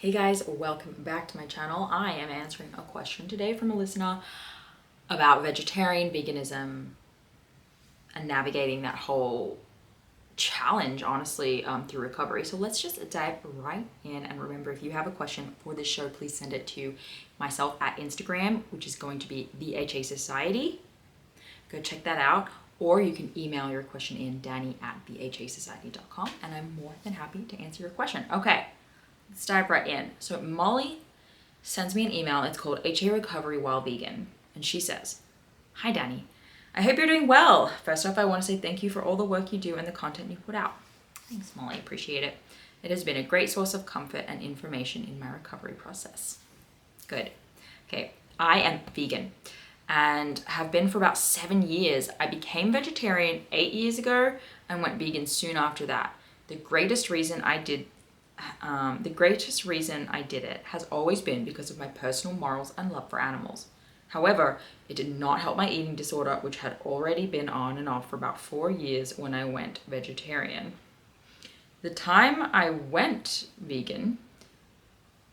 Hey guys, welcome back to my channel. I am answering a question today from a listener about vegetarian veganism and navigating that whole challenge, honestly, through recovery. So let's just dive right in. And remember, if you have a question for this show, please send it to myself at Instagram, which is going to be the HA Society. Go check that out. Or you can email your question in, danny@thehasociety.com, and I'm more than happy to answer your question. Okay. Let's dive right in. So Molly sends me an email. It's called HA Recovery While Vegan. And she says, "Hi Danny, I hope you're doing well. First off, I want to say thank you for all the work you do and the content you put out." Thanks, Molly. Appreciate it. It has been a great source of comfort and information in my recovery process. Good. Okay, I am vegan and have been for about 7 years. I became vegetarian 8 years ago and went vegan soon after that. The greatest reason I did it has always been because of my personal morals and love for animals. However, it did not help my eating disorder, which had already been on and off for about 4 years when I went vegetarian. The time I went vegan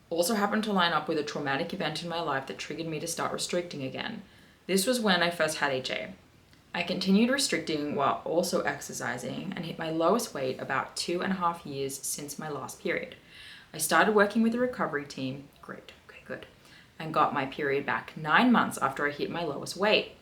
also happened to line up with a traumatic event in my life that triggered me to start restricting again. This was when I first had HA. I continued restricting while also exercising and hit my lowest weight about 2.5 years since my last period. I started working with the recovery team, great, okay, good, and got my period back 9 months after I hit my lowest weight.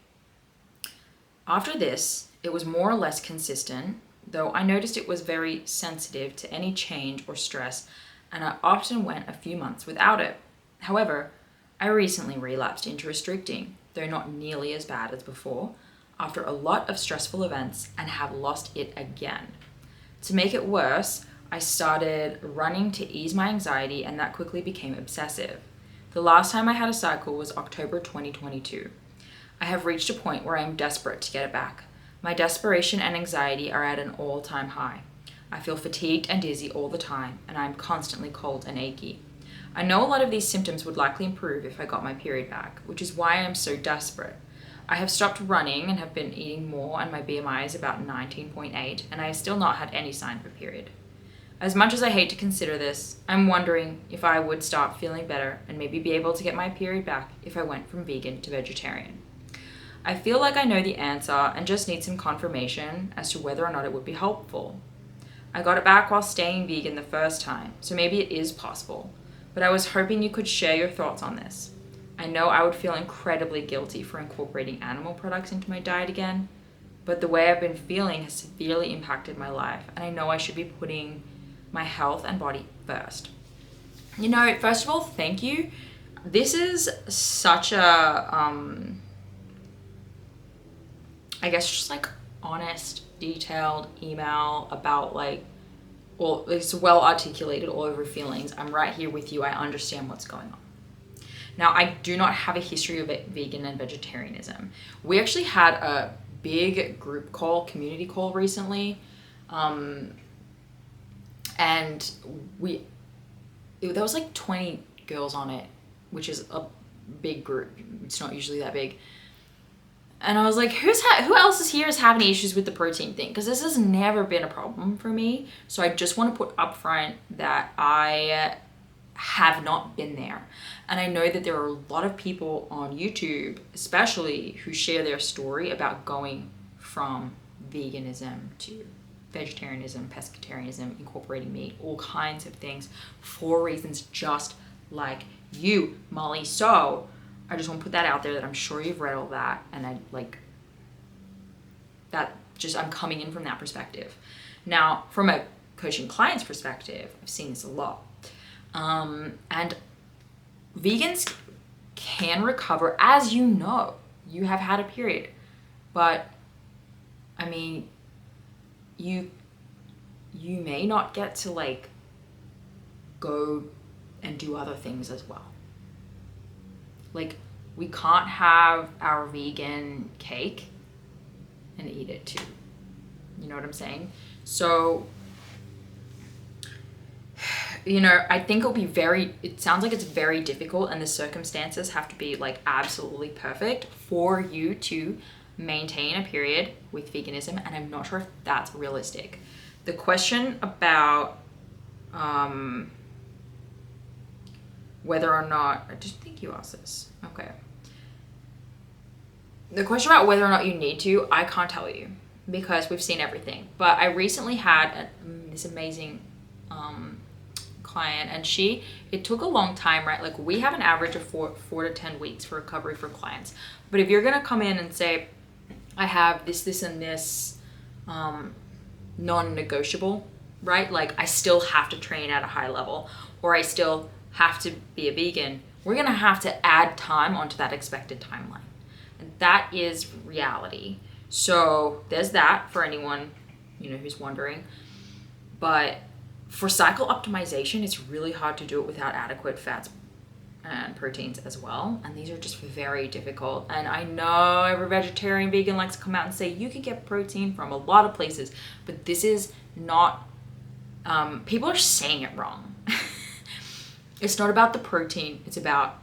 After this, it was more or less consistent, though I noticed it was very sensitive to any change or stress, and I often went a few months without it. However, I recently relapsed into restricting, though not nearly as bad as before, after a lot of stressful events, and have lost it again. To make it worse, I started running to ease my anxiety, and that quickly became obsessive. The last time I had a cycle was October 2022. I have reached a point where I am desperate to get it back. My desperation and anxiety are at an all-time high. I feel fatigued and dizzy all the time, and I am constantly cold and achy. I know a lot of these symptoms would likely improve if I got my period back, which is why I am so desperate. I have stopped running and have been eating more, and my BMI is about 19.8, and I have still not had any sign of a period. As much as I hate to consider this, I'm wondering if I would start feeling better and maybe be able to get my period back if I went from vegan to vegetarian. I feel like I know the answer and just need some confirmation as to whether or not it would be helpful. I got it back while staying vegan the first time, so maybe it is possible, but I was hoping you could share your thoughts on this. I know I would feel incredibly guilty for incorporating animal products into my diet again, but the way I've been feeling has severely impacted my life, and I know I should be putting my health and body first. First of all, thank you. This is such a, just like honest, detailed email about it's well articulated all over feelings. I'm right here with you. I understand what's going on. Now, I do not have a history of vegan and vegetarianism. We actually had a big group call, community call recently, and there was like 20 girls on it, which is a big group. It's not usually that big. And I was like, who else is here is having issues with the protein thing? Because this has never been a problem for me. So I just want to put up front that I have not been there. And I know that there are a lot of people on YouTube, especially, who share their story about going from veganism to vegetarianism, pescatarianism, incorporating meat, all kinds of things for reasons just like you, Molly. So I just want to put that out there that I'm sure you've read all that, and I'm coming in from that perspective. Now, from a coaching client's perspective, I've seen this a lot. And vegans can recover, as you know. You have had a period, but I mean, you may not get to go and do other things as well. We can't have our vegan cake and eat it too. You know what I'm saying? So, I think it sounds like it's very difficult, and the circumstances have to be absolutely perfect for you to maintain a period with veganism, and I'm not sure if that's realistic. The question about whether or not, I just think you asked this. Okay. The question about whether or not you need to, I can't tell you because we've seen everything. But I recently had this amazing client, and it took a long time, right? Like, we have an average of 4 to 10 weeks for recovery for clients. But if you're going to come in and say, I have this, and this non-negotiable, right? Like, I still have to train at a high level, or I still have to be a vegan, we're going to have to add time onto that expected timeline. And that is reality. So there's that for anyone, who's wondering. But for cycle optimization, it's really hard to do it without adequate fats and proteins as well. And these are just very difficult. And I know every vegetarian, vegan likes to come out and say you can get protein from a lot of places, but this is not, people are saying it wrong. It's not about the protein, it's about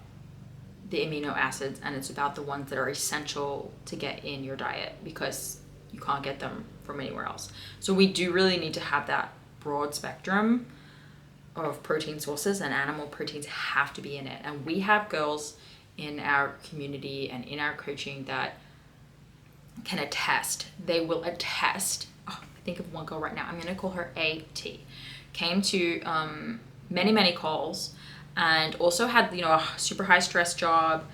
the amino acids, and it's about the ones that are essential to get in your diet because you can't get them from anywhere else. So we do really need to have that broad spectrum of protein sources, and animal proteins have to be in it. And we have girls in our community and in our coaching that can attest. They will attest. I think of one girl right now. I'm going to call her AT. Came to many calls, and also had a super high stress job.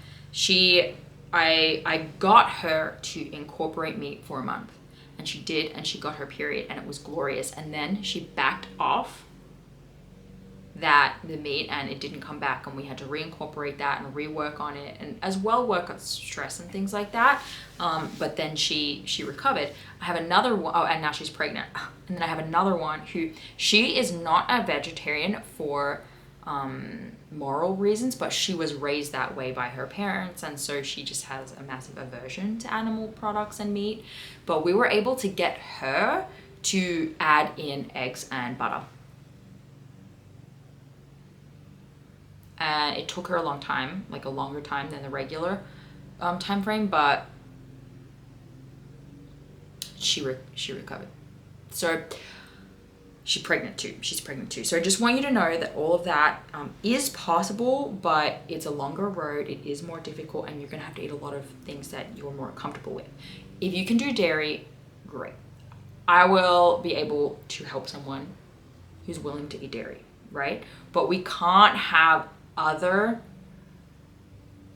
I got her to incorporate meat for a month, and she did, and she got her period, and it was glorious. And then she backed off the meat, and it didn't come back, and we had to reincorporate that and rework on it, and as well work on stress and things like that. But then she recovered. I have another one, and now she's pregnant. And then I have another one who, she is not a vegetarian for moral reasons, but she was raised that way by her parents, and so she just has a massive aversion to animal products and meat. But we were able to get her to add in eggs and butter. And it took her a long time, like a longer time than the regular time frame, but she recovered. So she's pregnant too. So I just want you to know that all of that is possible, but it's a longer road. It is more difficult, and you're going to have to eat a lot of things that you're more comfortable with. If you can do dairy, great. I will be able to help someone who's willing to eat dairy, right? But we can't have other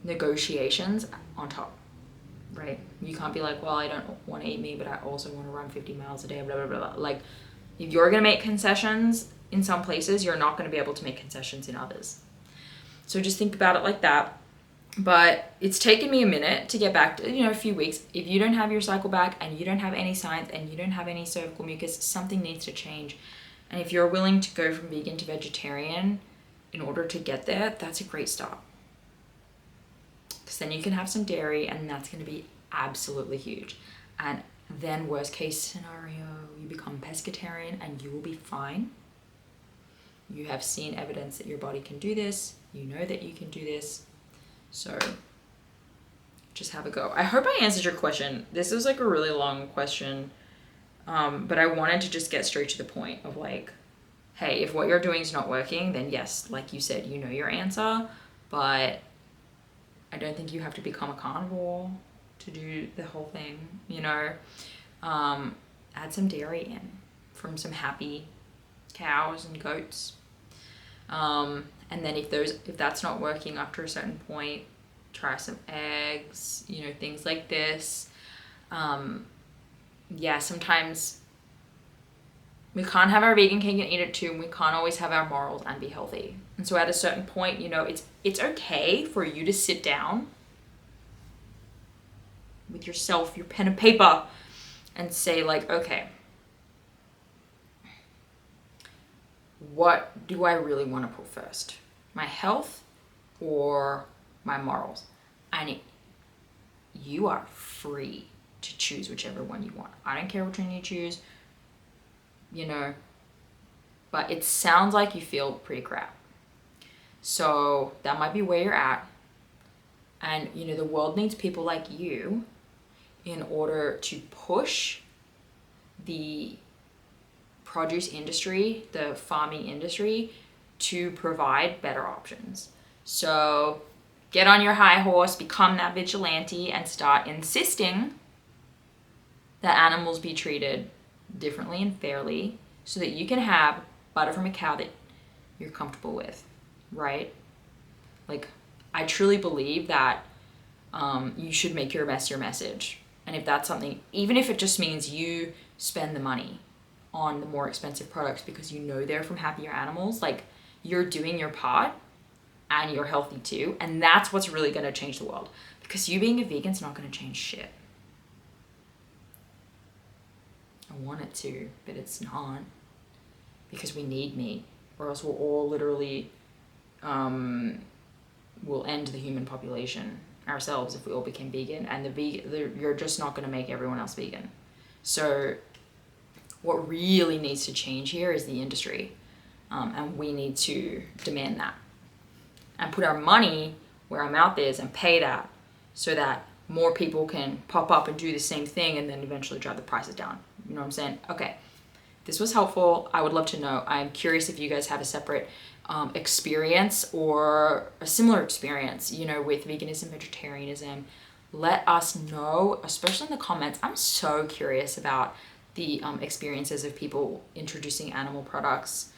negotiations on top, right? You can't be like, well, I don't want to eat meat, but I also want to run 50 miles a day, blah, blah, blah, blah. Like, if you're going to make concessions in some places, you're not going to be able to make concessions in others. So just think about it like that. But it's taken me a minute to get back to, a few weeks. If you don't have your cycle back, and you don't have any signs, and you don't have any cervical mucus, something needs to change. And if you're willing to go from vegan to vegetarian in order to get there, that's a great start. Because then you can have some dairy, and that's going to be absolutely huge. And then worst case scenario, you become pescatarian, and you will be fine. You have seen evidence that your body can do this. You know that you can do this. So just have a go. I hope I answered your question. This is like a really long question, but I wanted to just get straight to the point of like, hey, if what you're doing is not working, then yes, like you said, you know your answer, but I don't think you have to become a carnivore to do the whole thing, add some dairy in from some happy cows and goats. And then if that's not working after a certain point, try some eggs, things like this. Sometimes we can't have our vegan cake and eat it too, and we can't always have our morals and be healthy. And so at a certain point, it's okay for you to sit down with yourself, your pen and paper, and say like, okay, what do I really want to put first? My health or my morals? And you are free to choose whichever one you want. I don't care which one you choose, but it sounds like you feel pretty crap. So that might be where you're at. And, the world needs people like you in order to push the produce industry, the farming industry, to provide better options. So get on your high horse, become that vigilante, and start insisting that animals be treated differently and fairly so that you can have butter from a cow that you're comfortable with, right? Like, I truly believe that you should make your mess your message. And if that's something, even if it just means you spend the money on the more expensive products because you know they're from happier animals, like, you're doing your part and you're healthy too. And that's what's really going to change the world. Because you being a vegan is not going to change shit. I want it to, but it's not. Because we need meat, or else we'll all literally will end the human population ourselves if we all became vegan. And you're just not going to make everyone else vegan. So what really needs to change here is the industry, and we need to demand that and put our money where our mouth is and pay that, so that more people can pop up and do the same thing and then eventually drive the prices down. You know what I'm saying? Okay, this was helpful. I would love to know. I'm curious if you guys have a separate experience or a similar experience, you know, with veganism, vegetarianism. Let us know, especially in the comments. I'm so curious about the experiences of people introducing animal products,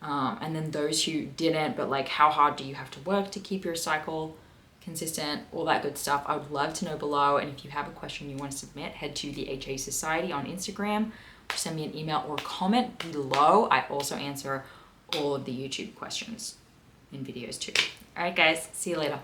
and then those who didn't, but like, how hard do you have to work to keep your cycle consistent, all that good stuff. I would love to know below. And if you have a question you want to submit, head to the HA Society on Instagram, or send me an email or comment below. I also answer all of the YouTube questions in videos too. All right, guys, see you later.